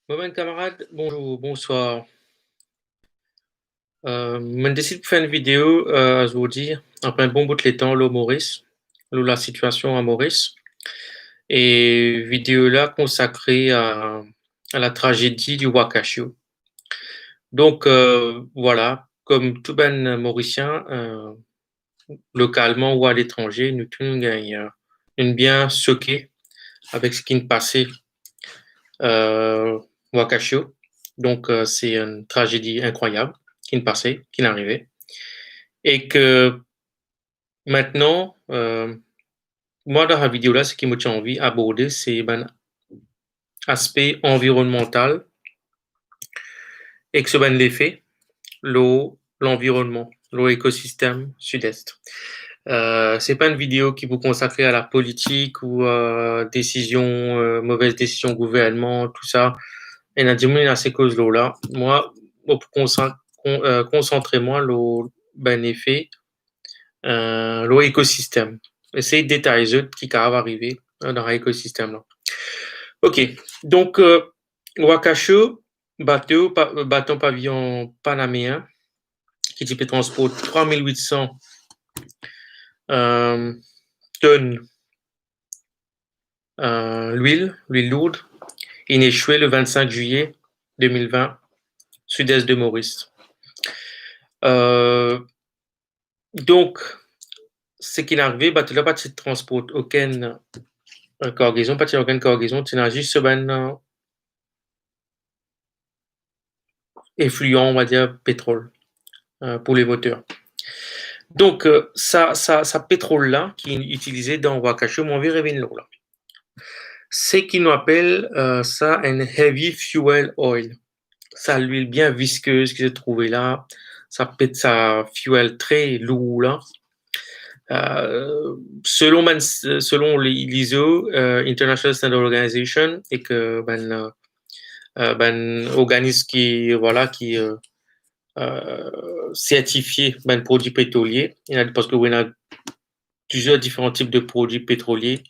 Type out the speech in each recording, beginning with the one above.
Ouais, camarade, bonjour, bonsoir. Je décide de faire une vidéo aujourd'hui, après un bon bout de temps, là, Maurice, là, la situation à Maurice. Et vidéo là consacrée à la tragédie du Wakashu. Donc, voilà, comme tout ben Mauricien, localement ou à l'étranger, nous tous une bien choqué avec ce qui nous passait Wakashu. Donc, c'est une tragédie incroyable qui nous passait, qui nous arrivait. Et que maintenant, moi, dans la vidéo là, ce qui me tient envie d'aborder, c'est ben, aspect environnemental et que ce ben l'effet, l'eau, l'environnement, l'eau écosystème sud-est. C'est pas une vidéo qui vous consacre à la politique ou décision, mauvaise décision gouvernement, tout ça. Et a diminué à ces causes là. Moi, pour concentrer moi l'eau ben effet, l'eau écosystème. Essayer de détailler ce qui va arriver dans l'écosystème là. Ok, donc Wakasho, bateau pavillon panaméen, qui type transporte 3800 tonnes l'huile lourde. Il est échoué le 25 juillet 2020, sud-est de Maurice. Donc, ce qui est arrivé, bateau là, pas de transporte aucune cargaison, pas de aucune cargaison, tu n'as juste un effluent, on va dire, pétrole pour les moteurs. Donc, ça pétrole-là qui est utilisé dans Wakasho, mon vieux revient là. C'est qu'ils nous appellent ça un heavy fuel oil. Ça l'huile bien visqueuse qui se trouvait là. Ça pète sa fuel très lourd là. Selon l'ISO, International Standard Organization, et que organisme qui voilà qui certifié produits pétroliers. Parce que y a plusieurs différents types de produits pétroliers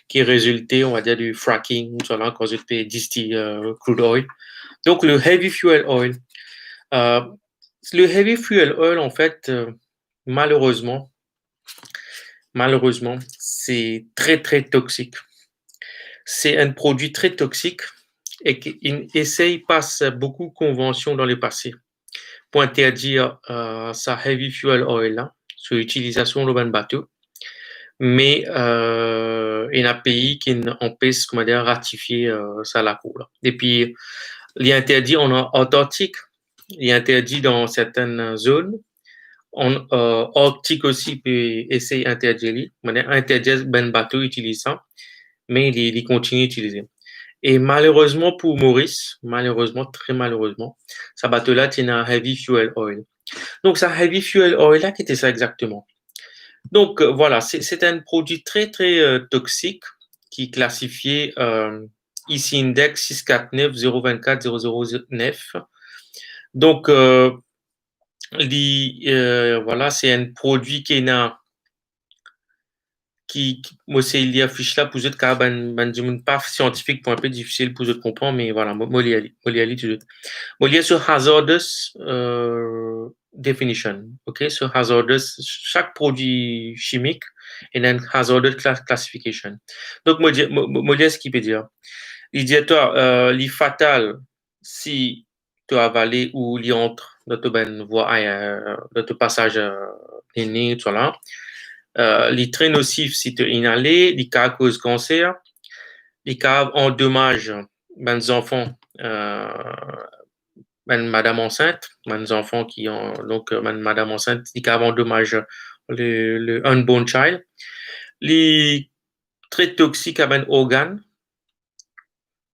qui résultaient, on va dire, du fracking, quand c'était distillé crude oil. Donc, le heavy fuel oil. Le heavy fuel oil, en fait, malheureusement, c'est très, très toxique. C'est un produit très toxique et qui passe beaucoup de conventions dans le passé pour interdire sa heavy fuel oil là, sur l'utilisation de bateau. Mais il y a un pays qui empêche, comment dire, ratifier ça la cour. Et puis, il est interdit en Antarctique, il est interdit dans certaines zones. En Arctique aussi, peut essayer d'interdire, interdire ben bateau utilisant, mais il continue d'utiliser. Et malheureusement pour Maurice, très malheureusement, ce bateau-là tient un heavy fuel oil. Donc, ça heavy fuel oil là, qui était ça exactement? Donc, voilà, c'est un produit très, très toxique qui est classifié ici index 649-024-009. Donc, voilà, c'est un produit moi, c'est il y a fiche là pour eux, car pas scientifique pour un peu difficile pour eux de comprendre, mais voilà, moi, il y a sur hazardous definition, ok, sur hazardous, chaque produit chimique il y a une hazardous classification. Donc, moi, ce qu'il peut dire, il dit, toi, il est fatal si tu as avalé ou il entre dans ta voie, dans ton passage aîné, tout là. Les très nocifs si tu inhalé, les cas cause cancer, les cas endommagent les enfants, madame enceinte, les enfants qui ont donc madame enceinte, les cas endommagent le unborn child, les très toxiques à un organe,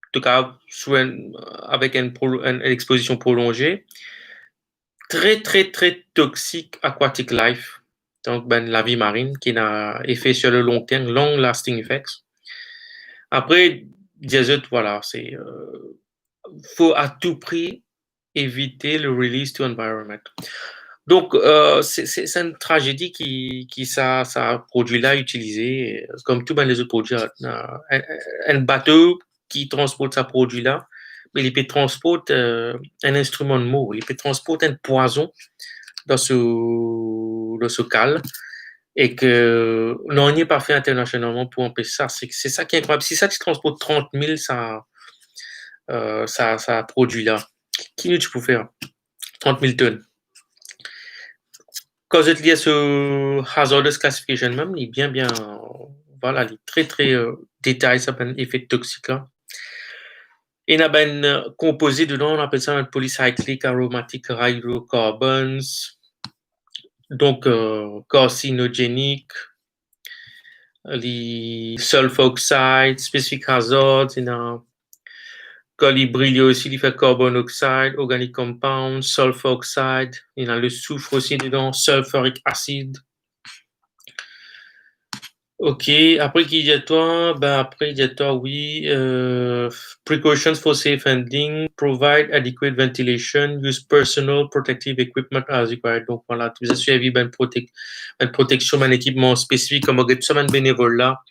en tout cas avec une exposition prolongée, très très très toxique aquatic life. Donc, la vie marine qui a effet sur le long terme, long lasting effects. Après, diesel, voilà, faut à tout prix éviter le release to environment. Donc, c'est une tragédie qui ça produit là utilisé, comme tous les autres produits. Un bateau qui transporte ce produit là, mais il peut transporter un instrument de mort, il peut transporter un poison dans ce cal et que non, il n'est pas fait internationalement pour empêcher ça. C'est ça qui est incroyable. Si ça, tu transportes 30 000, ça produit là. Qui tu peux faire 30 000 tonnes. Quand je te dis ce hazardous classification même, il est bien, voilà, il est très détaillé, ça un effet toxique là. Il y a un composé dedans, on appelle ça un polycyclic aromatic hydrocarbons, donc carcinogénique, les sulfur oxide, specific hazards, il y a colibri aussi, il fait carbon oxide, organic compound, sulfur oxide, il y a le soufre aussi dedans, sulfuric acid. Ok, après qu'il y a toi, après il y a toi, oui, precautions for safe handling, provide adequate ventilation, use personal protective equipment as required. Donc voilà, tu as suivi une protection, un équipement spécifique, comme un bénévole là,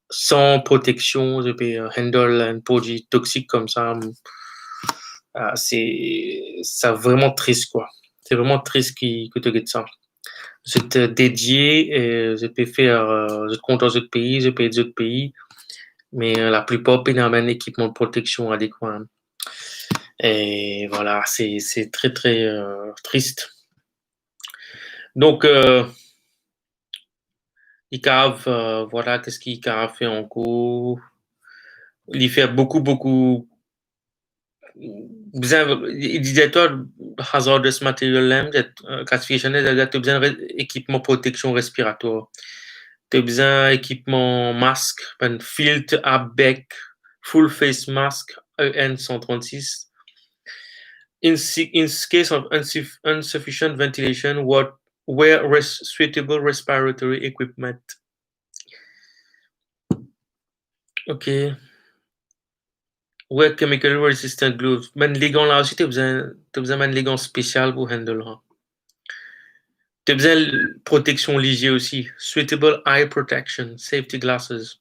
sans protection, je peux handle un produit toxique comme ça. C'est vraiment triste, quoi. C'est vraiment triste que tu regardes ça. Je te dédié, je peux faire, je compte dans d'autres pays, je peux aider d'autres pays, mais la plupart pays n'ont pas un équipement de protection adéquat. Et voilà, c'est très triste. Donc, ICAV, voilà, qu'est-ce qu'ICAV fait en cours? Il fait beaucoup, il disait toi, hazardous material, classification, tu as besoin d'équipement de protection respiratoire. Tu as besoin d'équipement masque, un filtre à bec, full face mask, EN136. In case of insufficient ventilation, wear suitable respiratory equipment. Ok. Wear chemically resistant gloves. Ben, les gants là aussi, tu as besoin d'un gants spécial pour handle. Tu as besoin de protection légère aussi. Suitable eye protection, safety glasses.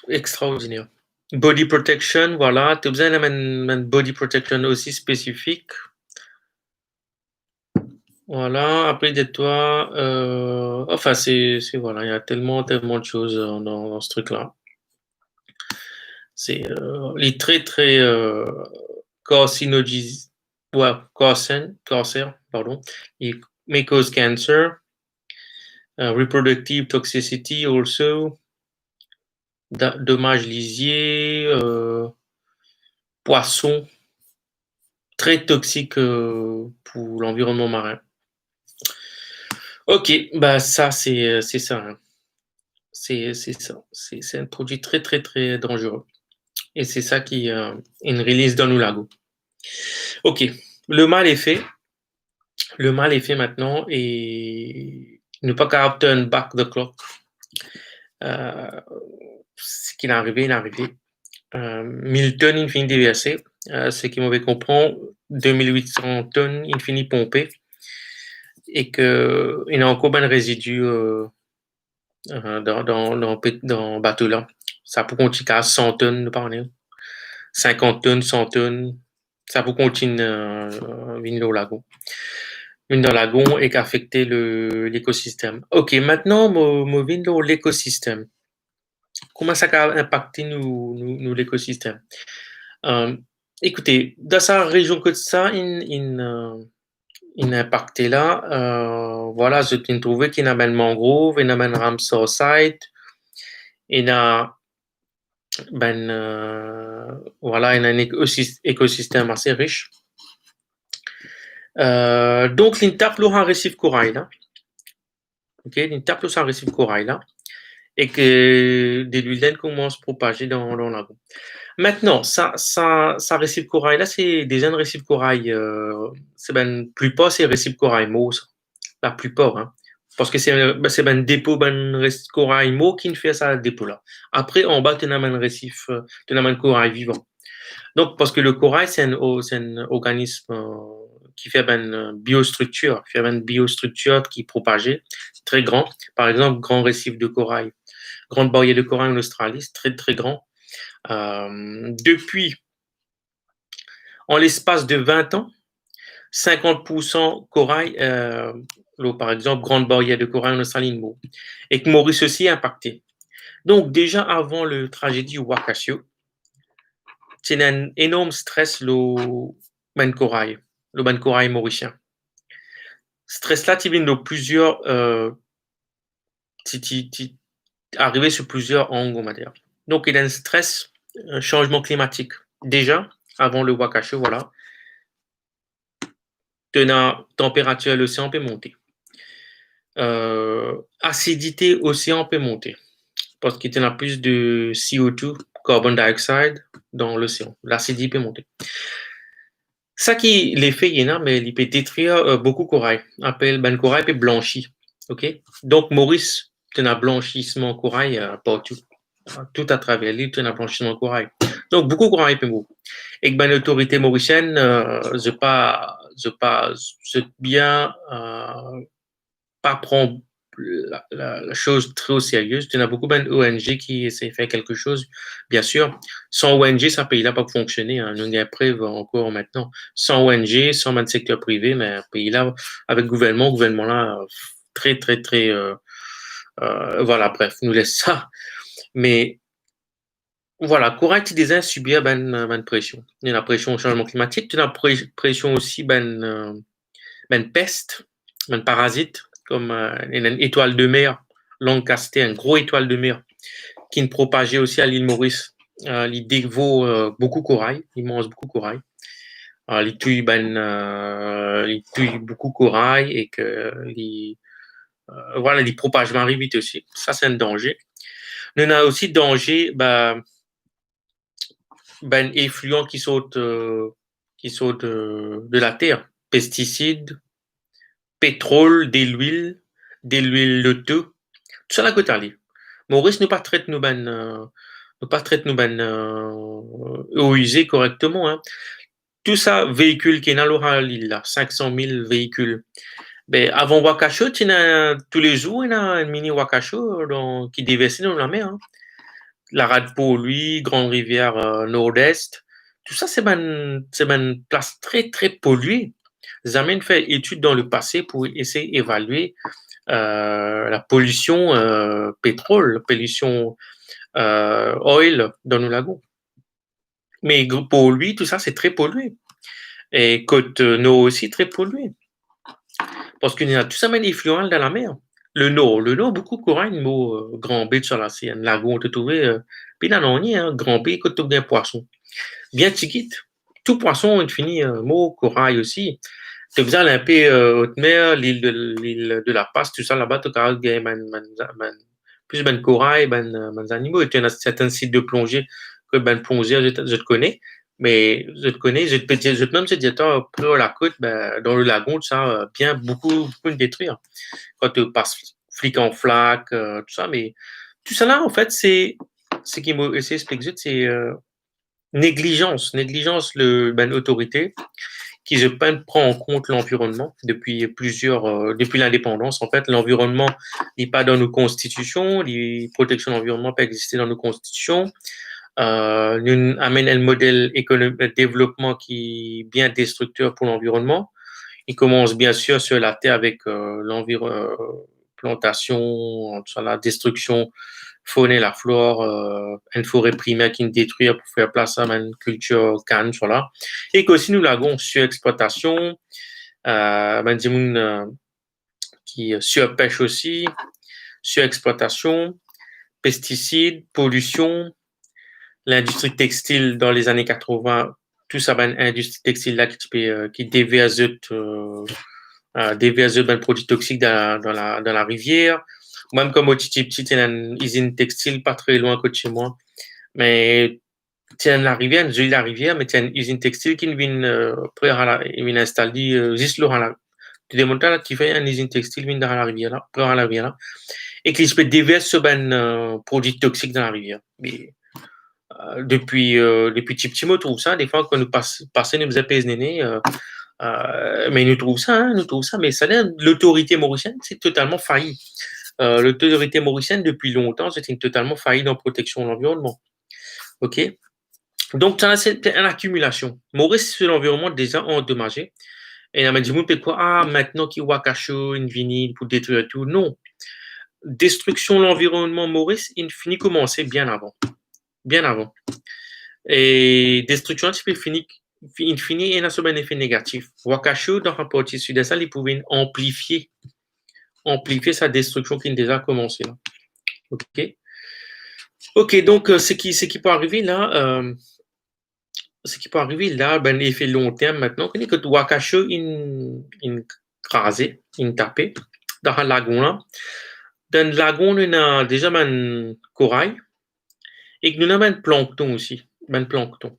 Extraordinaire. Body protection, voilà. Tu as besoin d'un body protection aussi spécifique. Voilà. Après, de toi, enfin, voilà, il y a tellement de choses dans ce truc-là. C'est les très carcinogènes, ouais, cancer, pardon. It may cause cancer, reproductive toxicity also, dommages lisiers, poissons, très toxiques pour l'environnement marin. Ok, bah ça c'est ça. Hein. C'est ça. C'est un produit très dangereux. Et c'est ça qui une release dans nos lagos. Ok, le mal est fait. Le mal est fait maintenant et ne pas capter un back the clock. Ce qui est arrivé, il est arrivé. Milton, il finit déversé. Ce qui m'avait compris, 2800 tonnes, il finit pompé. Et qu'il y a encore un résidu dans le bateau là. Ça peut continuer à 100 tonnes, nous parler. 50 tonnes, 100 tonnes. Ça peut continuer venir au lagon. Une dans lagon et qu'affecter l'écosystème. Ok, maintenant, je viens dans l'écosystème. Comment ça a impacté nous l'écosystème? Écoutez, dans sa région que ça, il a impacté là. Voilà, je t'ai trouvé qu'il y a un mangrove, il y a un Ramsar site, il y a voilà, il y a un écosystème assez riche. Donc, il tape un récif corail là. Ok, il tape un récif corail là. Et que des lulènes commencent à se propager dans le lagon. Maintenant, ça récif corail là, c'est des jeunes récifs corail. C'est ben plupart c'est récif corail mot, la plupart, hein, parce que c'est ben dépôt ben récif corail mot qui ne fait ça dépôt là. Après en bas tu as un récif, tu as un corail vivant. Donc parce que le corail c'est un organisme qui fait une biostructure, qui est propagée, très grand. Par exemple, grand récif de corail. Grande barrière de corail en Australie, c'est très, très grand. Depuis, en l'espace de 20 ans, 50% corail, par exemple, grande barrière de corail en Australie, et que Maurice aussi est impacté. Donc, déjà avant le tragédie Wakasio, c'est un énorme stress le ban corail mauricien. Stress là, tu viens de plusieurs, arrivé sur plusieurs angles, on va dire. Donc, il y a un stress, un changement climatique. Déjà, avant le Wakasho, voilà, la température de l'océan peut monter. Acidité océan peut monter parce qu'il y a plus de CO2, carbon dioxide, dans l'océan. L'acidité peut monter. Ça qui l'effet, il y en a, mais il peut détruire beaucoup de corail. Appelle ben corail peut blanchir. Ok. Donc Maurice, tu as blanchissement corail partout, tout à travers l'île, tu as blanchissement corail. Donc beaucoup de corail peut mourir. Et que ben l'autorité mauricienne, je bien pas prendre la chose très au sérieux. Il y a beaucoup d'ONG qui essaient de faire quelque chose. Bien sûr, sans ONG, ce pays-là pas fonctionner. Hein. Nous avons preuve encore maintenant. Sans ONG, sans le secteur privé, mais un pays-là, avec le gouvernement-là, très, très, très... voilà, bref, nous laisse ça. Mais voilà, correct, des uns subir ben pression. Il y a la pression au changement climatique, il y a la pression aussi ben peste, ben parasite, comme une étoile de mer, Lancaster, une grosse étoile de mer, qui ne propageait aussi à l'île Maurice. Il dévore beaucoup de corail, il mange beaucoup de corail. Il tue beaucoup de corail et que voilà, les propagements arrivent vite aussi. Ça, c'est un danger. Il y a aussi danger, effluents qui sautent de la terre. Pesticides, pétrole, de l'huile de tout. Tout ça, la côte aller. Maurice ne pas traite nous eau usée correctement. Hein. Tout ça, véhicule qui est dans l'île, là, 500 000 véhicules. Ben, avant Wakasho, tous les jours, il y a un mini Wakasho qui déverse dans la mer. Hein. La rade pour lui, Grande Rivière Nord-Est. Tout ça, c'est une place très, très polluée. Zamen fait études dans le passé pour essayer d'évaluer la pollution pétrole, la pollution oil dans nos lagons. Mais pour lui, tout ça, c'est très pollué. Et Côte-Nord aussi, très pollué. Parce qu'il y a tout ça, mais effluent dans la mer. Le Nord, beaucoup de corail, Grand B sur la Seine, lagon, on te trouver, puis là, on y est, Grand B, quand tu bien poisson. Bien tiquite. Tout poisson, il finit, mot corail aussi. Tu faisais un peu haute mer, l'île de la Passe, tout ça là-bas, tu as plus ben corail, ben animaux. Et tu as certains sites de plongée que ben plongée, je te connais. Mais je te connais, je te même te dire, plus à la côte, ben, dans le lagon, tout ça, bien beaucoup de détruire. Quand tu passes flic en flac, tout ça. Mais tout ça là, en fait, c'est ce qui m'a essayé d'expliquer, c'est négligence, ben, autorité qui je pense prend en compte l'environnement depuis depuis l'indépendance. En fait, l'environnement n'est pas dans nos constitutions, les protections de l'environnement pas exister dans nos constitutions. Nous amène un modèle économique de développement qui est bien destructeur pour l'environnement. Il commence bien sûr sur la terre avec l'environnement, plantation, la destruction faune et la flore, une forêt primaire qui nous détruit pour faire place à une culture canne, voilà. Et qu'aussi nous l'avons surexploitation, qui surpêche aussi, surexploitation, pesticides, pollution, l'industrie textile dans les années 80, tout ça, industrie textile là qui déverse des produits toxiques dans la rivière. Même comme au petit, il y a une usine textile pas très loin de chez moi. Mais tu as la rivière, mais tu as une usine textile qui vient installer juste là. Tu démontres là, tu fais une usine textile vient dans la rivière là, près à la rivière là. Et qui peut déverser ben produits toxiques dans la rivière. Mais depuis petit mot, trouve ça. Des fois, quand nous passons, nous faisons pèse néné, mais nous trouvons ça, mais ça l'autorité mauricienne, c'est totalement failli. L'autorité mauricienne, depuis longtemps, c'est une totalement faillie dans la protection de l'environnement. OK? Donc, ça, c'est une accumulation. Maurice, c'est l'environnement déjà endommagé. Et on m'a dit, quoi, maintenant qu'il y a Wakasho, une vinyle pour détruire tout. Non. Destruction de l'environnement Maurice, il finit commencer bien avant. Bien avant. Et destruction, il finit, il a un effet négatif. Wakasho, dans la partie sud-est, il pouvait amplifier sa destruction qui a déjà commencé là. OK? OK, donc, ce qui peut arriver là, ben, effet long terme maintenant, que Wakasho, il crasé, il tapé dans un lagon là. Dans le lagon, on a déjà un corail et nous avons un plancton aussi. Un plancton.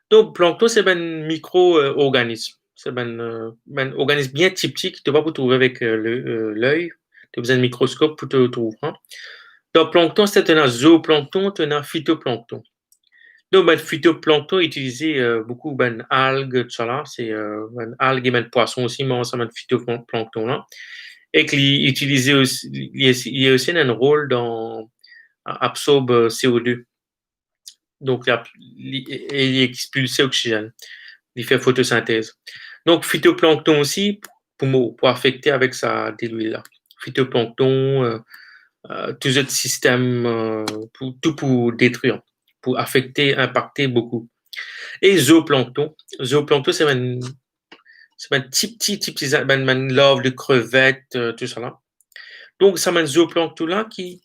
Donc, plancton, c'est un micro-organisme. C'est un organisme bien typique que tu vas pas trouver avec l'œil. Tu as besoin de microscope pour te le trouver. Hein. Dans le plancton, c'est un zooplancton, tu as un phytoplancton. Donc, le phytoplancton est utilisé beaucoup ben algues, tout ça là. C'est ben algues et ben poissons aussi, mais ça, ben phytoplancton là. Et qu'il utilisait aussi, il y a aussi un rôle dans absorbe CO2. Donc, il expulse l'oxygène. Il fait photosynthèse. Donc, phytoplancton aussi, pour affecter avec sa diluile-là. Phytoplancton, tous les autres systèmes, tout pour détruire, pour affecter, impacter beaucoup. Et zooplancton. Zooplancton, c'est un petit larve de crevettes, tout ça là. Donc, ça m'a zooplancton-là qui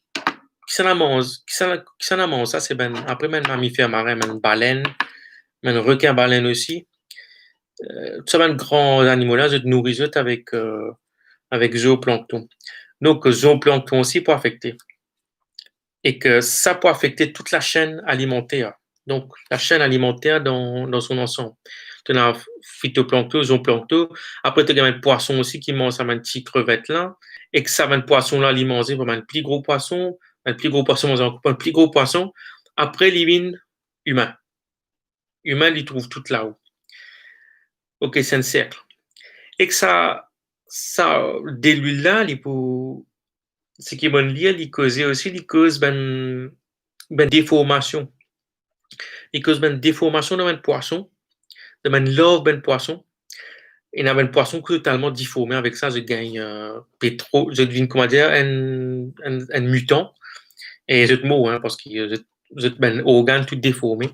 s'en mange. Ça, c'est après, un mammifère marin, une baleine, un requin-baleine aussi. Ça va, grands animaux-là, se nourrissent avec zooplancton. Donc, zooplancton aussi peut affecter. Et que ça peut affecter toute la chaîne alimentaire. Donc, la chaîne alimentaire dans son ensemble. Tu as phytoplancton, zooplancton. Après, tu as un poisson aussi qui mange un petit crevette là. Et que ça va, un poisson là, alimenté vraiment un plus gros poisson. Un plus gros poisson mange encore un plus gros poisson. Après, il y a humain. Humain, il trouve tout là-haut. OK, c'est un cercle. Et que ça dès lui-là, ce qui est bon lié, il cause aussi, il cause déformation. Il cause déformation dans un poisson, dans un love ben poisson. Et dans un poisson totalement déformé. Avec ça, je gagne je devine, comment dire, un mutant. Et je te mot, hein, parce que je ben organe tout déformé.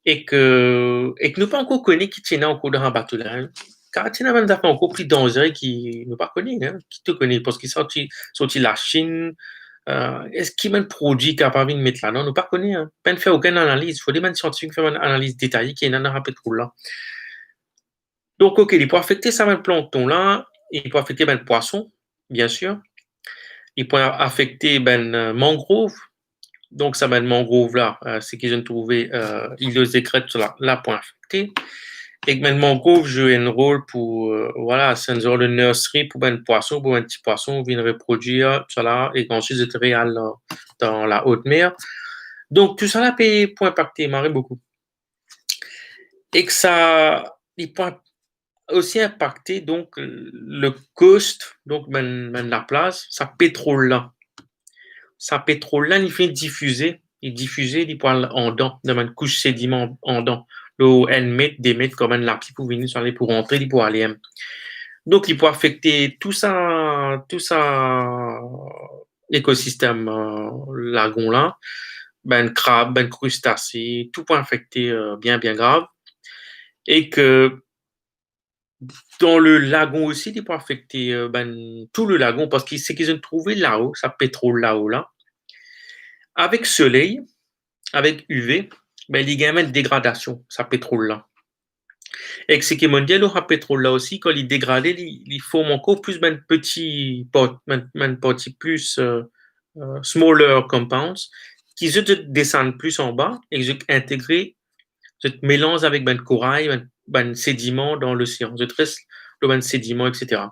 Et que nous pas encore connaît qui tient encore dans un bateau là. Hein. Car tu n'as même pas encore plus dangereux qui ne pas connaît, hein, qui te connaît, parce qu'ils sont sortis la Chine. Est-ce qu'il y a un produit capable de mettre là? Non, nous pas connaît. Hein. Pas de faire aucune analyse. Il faut des scientifiques faire une analyse détaillée qui est dans un trop là. Donc, OK, il peut affecter ça, le plancton là. Il peut affecter le poisson, bien sûr. Il peut affecter mangrove. Donc, ça, mangrove là, c'est qu'ils ont trouvé, ils le sécrètent sur la point affecté. Et que mangrove joue un rôle pour, voilà, c'est un genre de nursery pour un poisson, pour un petit poisson, vient reproduire, tout ça là, et ensuite c'est réel dans la haute mer. Donc, tout ça là peut impacter marée beaucoup. Et que ça, il peut aussi impacter donc le cost, donc la place, sa pétrole là. Sa pétrole là, il fait diffuser, il parle en dents, dans une couche sédiment en dents. Le N mètre, des mètres, comme un lapis pour venir sur aller pour rentrer, il pour aller. Donc, il peut affecter tout ça, l'écosystème lagon là, crabe, crustacés, tout peut affecter bien grave. Et que dans le lagon aussi, il peut affecter tout le lagon, parce que c'est qu'ils ont trouvé là-haut, ça pétrole là-haut là, avec soleil, avec UV, il y a une dégradation, ça pétrole là. Et ce qui est mondial, le pétrole là aussi, quand il est dégradé, il forme encore plus de petits parties plus smaller compounds qui se descendent plus en bas et se intégrent, se mélangent avec le corail, sédiments dans l'océan, se reste le sédiments, etc.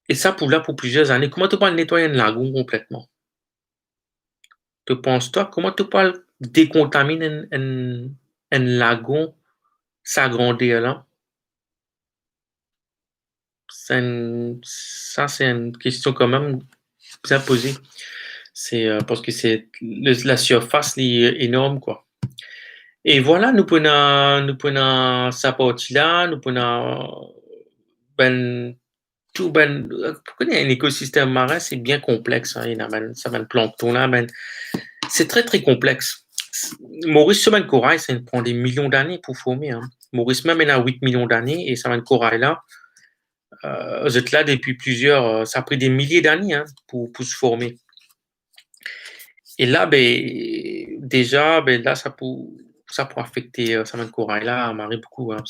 Et ça pour plusieurs années. Comment tu peux nettoyer un lagon complètement? Te penses-toi, comment tu peux décontaminer un lagon s'agrandir là? Ça, c'est une question quand même bien posée. C'est parce que la surface est énorme, quoi. Et voilà, nous prenons sa partie-là, nous prenons ben, tout, pour connaître un écosystème marin, c'est bien complexe, hein, ça ben, plancton là, ben, c'est très, très complexe. Maurice, ce corail, ça prend des millions d'années pour former, hein. Maurice même, il a 8 millions d'années, et ça corail là, vous êtes là depuis ça a pris des milliers d'années, hein, pour se former. Et là, déjà, là, ça peut affecter ça corail là, à marée beaucoup, hein.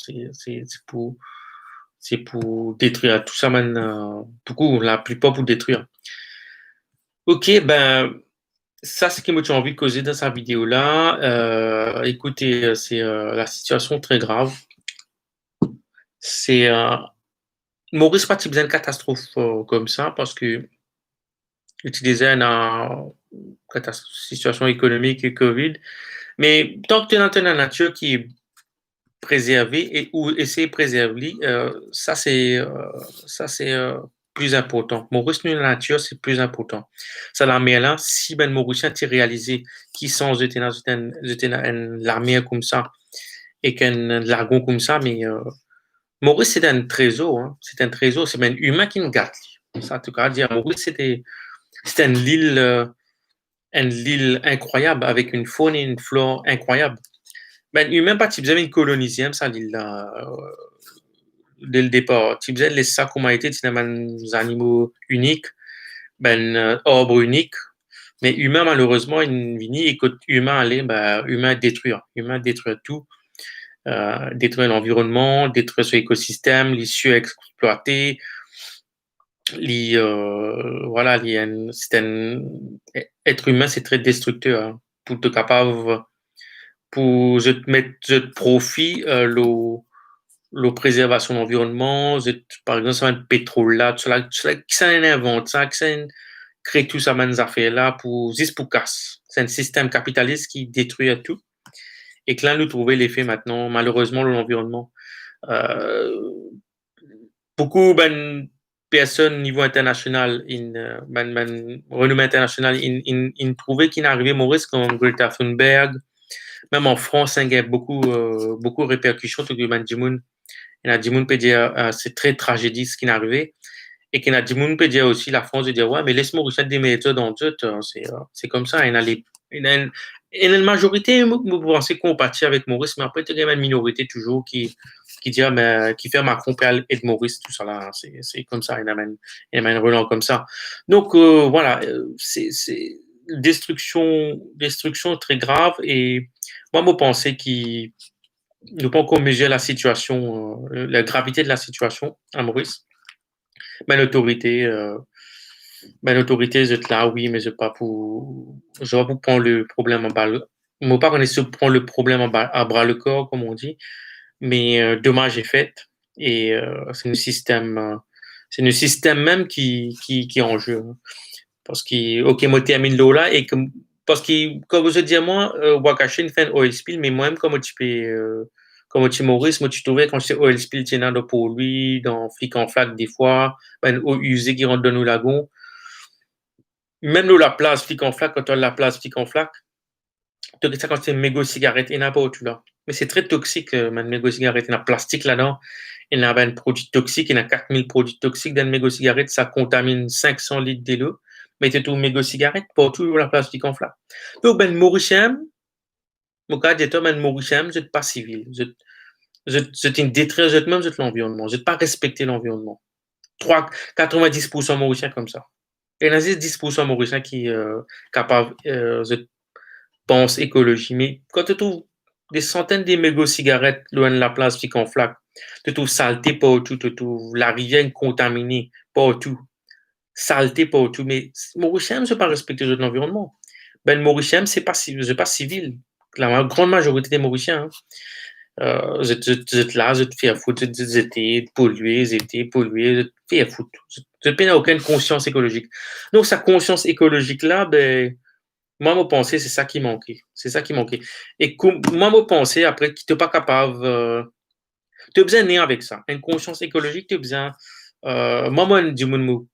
C'est pour détruire tout ça, beaucoup, la plupart pour détruire. Ok, ça, c'est ce que moi, j'ai envie de causer dans sa vidéo-là. Écoutez, c'est la situation très grave. C'est Maurice pas type une catastrophe comme ça parce que utiliser une situation économique et Covid. Mais tant que tu es dans la nature qui est préservée et ou essayer de préserver, ça c'est plus important. Maurice dans la nature, c'est plus important. Ça la mer là, si ben Mauricien tu réalisé qui sont j'étais dans l'armée comme ça et qu'un lagon comme ça, mais Maurice c'est un trésor, hein. C'est un trésor, c'est même humain qui nous gâte. Ça, en tout cas, dire Maurice c'était une île incroyable avec une faune et une flore incroyable. Ben, humain pas type une colonisée, ça l'île là, dès le départ. Type les sacs comme a été, c'est des animaux uniques, ben arbres uniques. Mais humain malheureusement il vini et que humain allait, humain détruire tout, détruire l'environnement, détruire son écosystème, les surexploiter, voilà, être humain, c'est très destructeur, hein, pour te capable, pour je te mettre je te profit, la préservation de l'environnement, par exemple, ça le pétrole là, qui ça invente ça, qui ça crée tout ça, ces affaires là, juste pour casse. C'est un système capitaliste qui détruit tout. Et que là, nous trouvons l'effet maintenant, malheureusement, de l'environnement. Euh, Beaucoup personnes au niveau international, renommée internationale, trouvaient qu'il arrivait Maurice comme Greta Thunberg. Même en France, il y a beaucoup de répercussions. Tout le monde il y a des gens peut dire c'est très tragédie ce qui est arrivé. Et qu'il y a des gens peut dire aussi la France de dire ouais, mais laisse-moi rechercher des méthodes en tout. C'est comme ça. Il y a une majorité, vous pensez qu'on partit avec Maurice, mais après, il y a une minorité toujours qui dit, mais, qui fait Macron et de Maurice, tout ça là. C'est comme ça. Il y a une relance comme ça. Donc, voilà, c'est destruction très grave. Et moi, je pense qu'il ne pas encore mesurer la situation, la gravité de la situation à Maurice. Mais l'autorité, je là, oui, mais je vais pas pour prendre le problème en bas. Je ne pas qu'on se prend le problème à bras le corps, comme on dit, mais dommage est fait. Et c'est le système même qui est en jeu, hein. Parce que, ok, moi, termine l'eau là, parce que, comme je dis, moi, Wakashi fait un oil spill, mais moi-même, comme tu Maurice, moi, tu trouvais quand c'est oil spill, tu es dans pour lui, dans flic en flac, des fois, ben, eau usée qui rentre dans nos lagons. Même dans la place flic en flac, quand tu as la place flic en flac, tu as ça quand c'est une mégot cigarette, il n'y en a pas tout là. Mais c'est très toxique, une mégot cigarette, il y a plastique là-dedans, il y a un produit toxique, il y a 4000 produits toxiques dans une mégot cigarette, ça contamine 500 litres d'eau. Mais tu tout mégot cigarette, pas tout la plastique en flac. Donc, ben, Mauricien, mon cas d'état, ben, Mauricien, je pas civil. Je une détresse, même, je l'environnement. Je pas respecter l'environnement. 90% Mauricien comme ça. Et il y a 10% Mauricien qui capable, je pense, écologie. Mais quand tu trouves des centaines de mégots cigarettes loin de la place qui en flaque, tu trouves saleté partout, tu trouves la rivière contaminée partout, saleté partout. Mais Mauricien, je pas respecter l'environnement. Ben, Mauricien, c'est pas civil. La grande majorité des Mauriciens, hein. Vous êtes là, vous êtes fait à foutre, vous êtes pollué, vous êtes pollué, vous êtes fait à foutre. Vous n'avez aucune conscience écologique. Donc, sa conscience écologique-là, ben, moi, mon pensée, c'est ça qui manquait. C'est ça qui manquait. Et moi, mon pensée, après, qui n'es pas capable, tu as besoin de avec ça. Une conscience écologique, tu as besoin moi moi du monde mot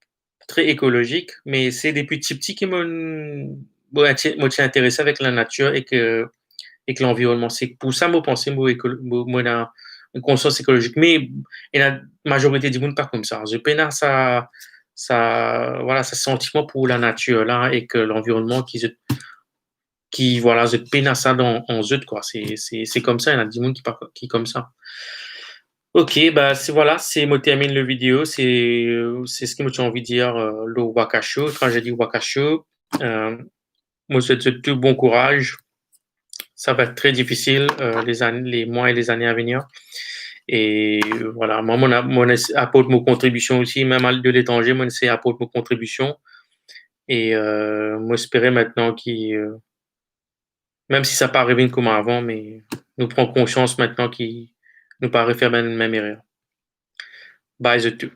très écologique, mais c'est depuis petit qui me tient intéressé avec la nature et que l'environnement. C'est pour ça moi penser moi dans une conscience écologique. Mais et la majorité du monde pas comme ça. Je peine à ça voilà, ce sentiment pour la nature là et que l'environnement qui voilà, je peine à ça dans en eux quoi. C'est comme ça, il y en a du monde qui comme ça. OK, bah, c'est voilà, c'est me termine le vidéo, c'est ce que moi j'ai envie de dire, le Wakasho, tragédie Wakasho. Moi je te souhaite tout bon courage. Ça va être très difficile, les mois et les années à venir et voilà, moi mon apporte mon contribution aussi, même de l'étranger, moi c'est apporte mon contribution et moi espérer maintenant même si ça pas arrivé comme avant, mais nous prend conscience maintenant qu'il nous paraît faire même erreur. Bye the two.